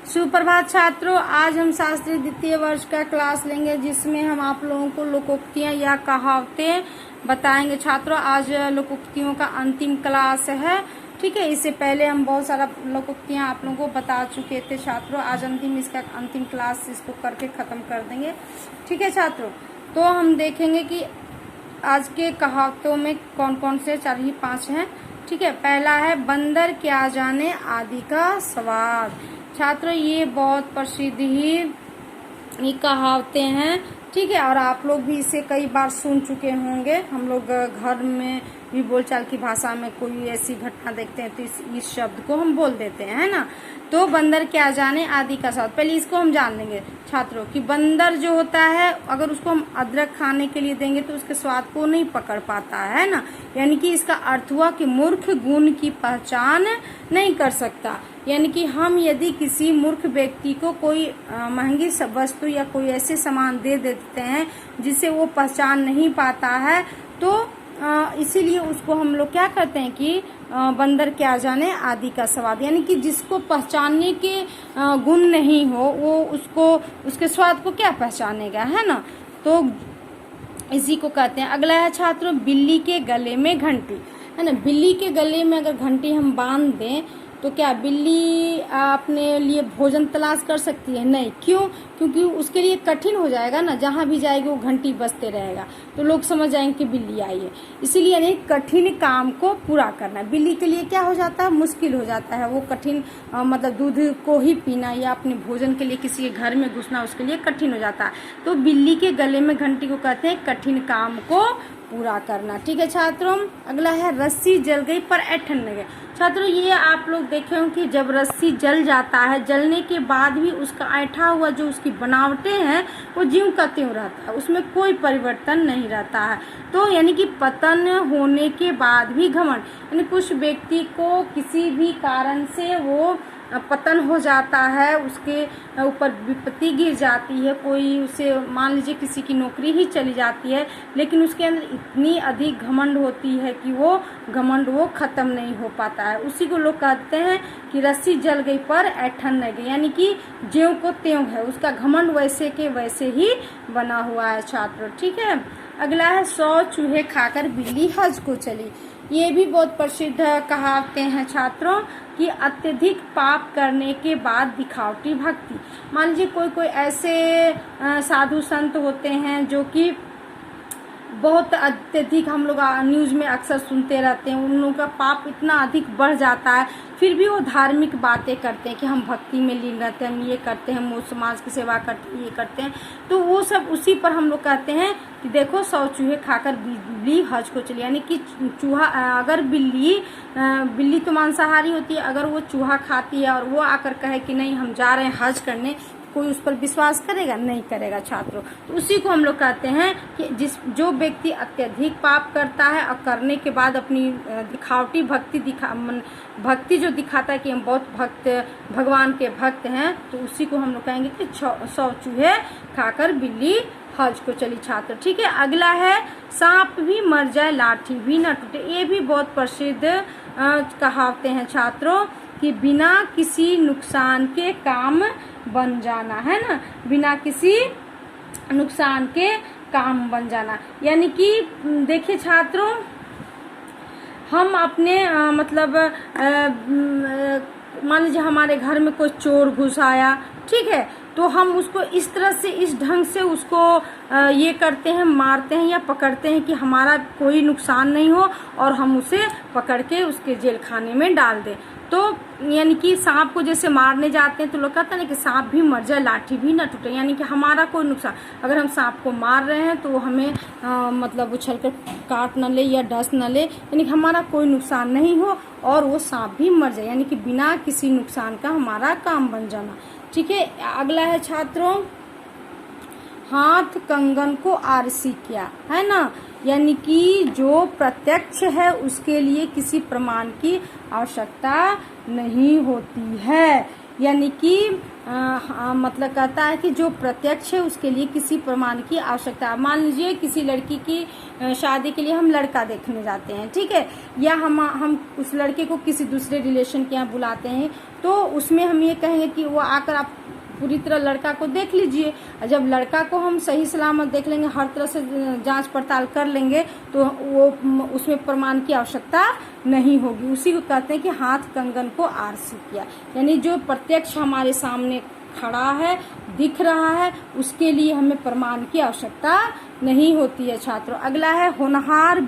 सुप्रभात छात्रों, आज हम शास्त्री द्वितीय वर्ष का क्लास लेंगे जिसमें हम आप लोगों को लोकोक्तियां या कहावतें बताएंगे। छात्रों, आज लोकोक्तियों का अंतिम क्लास है। ठीक है, इससे पहले हम बहुत सारा लोकोक्तियां आप लोगों को बता चुके थे। छात्रों, आज इसका अंतिम क्लास इसको करके खत्म कर देंगे। ठीक है छात्रों, तो हम देखेंगे कि आज के कहावतों में कौन कौन से, 4 ही 5 हैं। ठीक है, पहला है बंदर क्या जाने आदि का स्वाद। छात्रों, ये बहुत प्रसिद्ध ही कहावतें हैं। ठीक है, और आप लोग भी इसे कई बार सुन चुके होंगे। हम लोग घर में भी बोलचाल की भाषा में कोई ऐसी घटना देखते हैं तो इस शब्द को हम बोल देते हैं, है ना। तो बंदर क्या जाने आदि का स्वाद, पहले इसको हम जान लेंगे छात्रों कि बंदर जो होता है, अगर उसको हम अदरक खाने के लिए देंगे तो उसके स्वाद को नहीं पकड़ पाता है ना। यानी कि इसका अर्थ हुआ कि मूर्ख गुण की पहचान नहीं कर सकता। यानी कि हम यदि किसी मूर्ख व्यक्ति को कोई महंगी वस्तु या कोई ऐसे सामान दे देते हैं जिसे वो पहचान नहीं पाता है, तो इसीलिए उसको हम लोग क्या करते हैं कि बंदर क्या जाने आदि का स्वाद, यानी कि जिसको पहचानने के गुण नहीं हो वो उसको उसके स्वाद को क्या पहचानेगा, है ना। तो इसी को कहते हैं। अगला है छात्रों बिल्ली के गले में घंटी, है ना। बिल्ली के गले में अगर घंटी हम बांध दें तो क्या बिल्ली अपने लिए भोजन तलाश कर सकती है? नहीं। क्यों? क्योंकि उसके लिए कठिन हो जाएगा ना, जहां भी जाएगी वो घंटी बजते रहेगा तो लोग समझ जाएंगे कि बिल्ली आई है। इसीलिए यानी कठिन काम को पूरा करना बिल्ली के लिए क्या हो जाता है, मुश्किल हो जाता है। वो कठिन मतलब दूध को ही पीना या अपने भोजन के लिए किसी के घर में घुसना उसके लिए कठिन हो जाता है। तो बिल्ली के गले में घंटी को कहते हैं कठिन काम को पूरा करना। ठीक है छात्रों, अगला है रस्सी जल गई पर ऐंठन न गए। छात्रों, ये आप लोग देखे हो कि जब रस्सी जल जाता है, जलने के बाद भी उसका ऐंठा हुआ जो उसकी बनावटें हैं वो ज्यों का त्यों रहता है, उसमें कोई परिवर्तन नहीं रहता है। तो यानी कि पतन होने के बाद भी घमंड, यानी कुछ व्यक्ति को किसी भी कारण से वो पतन हो जाता है, उसके ऊपर विपत्ति गिर जाती है, कोई उसे मान लीजिए किसी की नौकरी ही चली जाती है, लेकिन उसके अंदर इतनी अधिक घमंड होती है कि वो घमंड वो खत्म नहीं हो पाता है। उसी को लोग कहते हैं कि रस्सी जल गई पर ऐंठन न गई, यानी कि ज्यों को त्यों है, उसका घमंड वैसे के वैसे ही बना हुआ है छात्रों। ठीक है, अगला है 100 चूहे खाकर बिल्ली हज को चली। ये भी बहुत प्रसिद्ध कहावतें हैं छात्रों कि अत्यधिक पाप करने के बाद दिखावटी भक्ति। मान लीजिए कोई कोई ऐसे साधु संत होते हैं जो कि बहुत अत्यधिक, हम लोग न्यूज में अक्सर सुनते रहते हैं, उन लोगों का पाप इतना अधिक बढ़ जाता है, फिर भी वो धार्मिक बातें करते हैं कि हम भक्ति में लीन रहते हैं, हम ये करते हैं, हम समाज की सेवा करते हैं, ये करते हैं। तो वो सब उसी पर हम लोग कहते हैं कि देखो 100 चूहे खाकर बिल्ली हज को चली। यानी कि चूहा, अगर बिल्ली तो मांसाहारी होती है, अगर वो चूहा खाती है और वो आकर कहे कि नहीं हम जा रहे हैं हज करने, कोई उस पर विश्वास करेगा? नहीं करेगा छात्रों। तो उसी को हम लोग कहते हैं कि जो व्यक्ति अत्यधिक पाप करता है और करने के बाद अपनी दिखावटी भक्ति जो दिखाता है कि हम बहुत भगवान के भक्त हैं, तो उसी को हम लोग कहेंगे कि 100 चूहे खाकर बिल्ली हज को चली छात्र। ठीक है, अगला है सांप भी मर जाए लाठी भी न टूटे। ये भी बहुत प्रसिद्ध कहावतें हैं छात्रों कि बिना किसी नुकसान के काम बन जाना, है ना। बिना किसी नुकसान के काम बन जाना, यानी कि देखिए छात्रों, हम अपने मान लीजिए हमारे घर में कोई चोर घुस आया, ठीक है, तो हम उसको इस तरह से, इस ढंग से उसको ये करते हैं, मारते हैं या पकड़ते हैं कि हमारा कोई नुकसान नहीं हो और हम उसे पकड़ के उसके जेल खाने में डाल दें। तो यानी कि सांप को जैसे मारने जाते हैं तो लोग कहते हैं ना कि सांप भी मर जाए लाठी भी न टूटे, यानी कि हमारा कोई नुकसान, अगर हम सांप को मार रहे हैं तो हमें उछल कर काट न ले या डस न ले, यानी कि हमारा कोई नुकसान नहीं हो और वो सांप भी मर जाए, यानी कि बिना किसी नुकसान का हमारा काम बन जाना। ठीक है, अगला है छात्रों हाथ कंगन को आरसी किया, है ना। यानी कि जो प्रत्यक्ष है उसके लिए किसी प्रमाण की आवश्यकता नहीं होती है। यानी कि मतलब कहता है कि जो प्रत्यक्ष है उसके लिए किसी प्रमाण की आवश्यकता है। मान लीजिए किसी लड़की की शादी के लिए हम लड़का देखने जाते हैं, ठीक है, या हम उस लड़के को किसी दूसरे रिलेशन के यहाँ बुलाते हैं, तो उसमें हम ये कहेंगे कि वो आकर आप पूरी तरह लड़का को देख लीजिए। जब लड़का को हम सही सलामत देख लेंगे, हर तरह से जांच पड़ताल कर लेंगे, तो वो उसमें प्रमाण की आवश्यकता नहीं होगी। उसी को कहते हैं कि हाथ कंगन को आरसी किया, यानी जो प्रत्यक्ष हमारे सामने खड़ा है, दिख रहा है, उसके लिए हमें प्रमाण की आवश्यकता नहीं होती है छात्रों। अगला है होनहार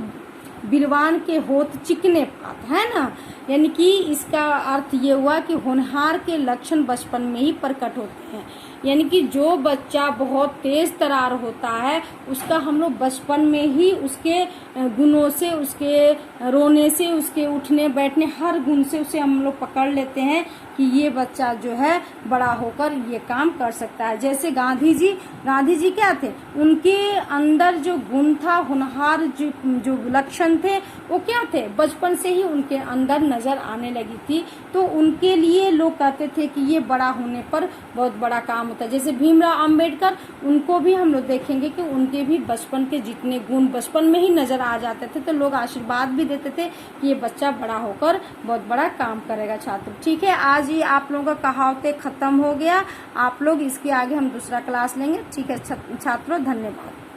बिलवान के होत चिकने पात, है ना, यानी कि इसका अर्थ ये हुआ कि होनहार के लक्षण बचपन में ही प्रकट होते हैं। यानी कि जो बच्चा बहुत तेज तरार होता है उसका हम लोग बचपन में ही उसके गुणों से, उसके रोने से, उसके उठने बैठने हर गुण से उसे हम लोग पकड़ लेते हैं कि ये बच्चा जो है बड़ा होकर ये काम कर सकता है। जैसे गांधी जी क्या थे, उनके अंदर जो गुण था, होनहार जो लक्षण थे, वो क्या थे, बचपन से ही उनके अंदर नजर आने लगी थी। तो उनके लिए लोग कहते थे कि ये बड़ा होने पर बहुत बड़ा काम होता है। जैसे भीमराव अंबेडकर, उनको भी हम लोग देखेंगे कि उनके भी बचपन के जितने गुण बचपन में ही नजर आ जाते थे, तो लोग आशीर्वाद भी देते थे कि ये बच्चा बड़ा होकर बहुत बड़ा काम करेगा। छात्र, ठीक है, आज ये आप लोगों का कहावतें खत्म हो गया। आप लोग इसके आगे हम दूसरा क्लास लेंगे। ठीक है छात्रों, धन्यवाद।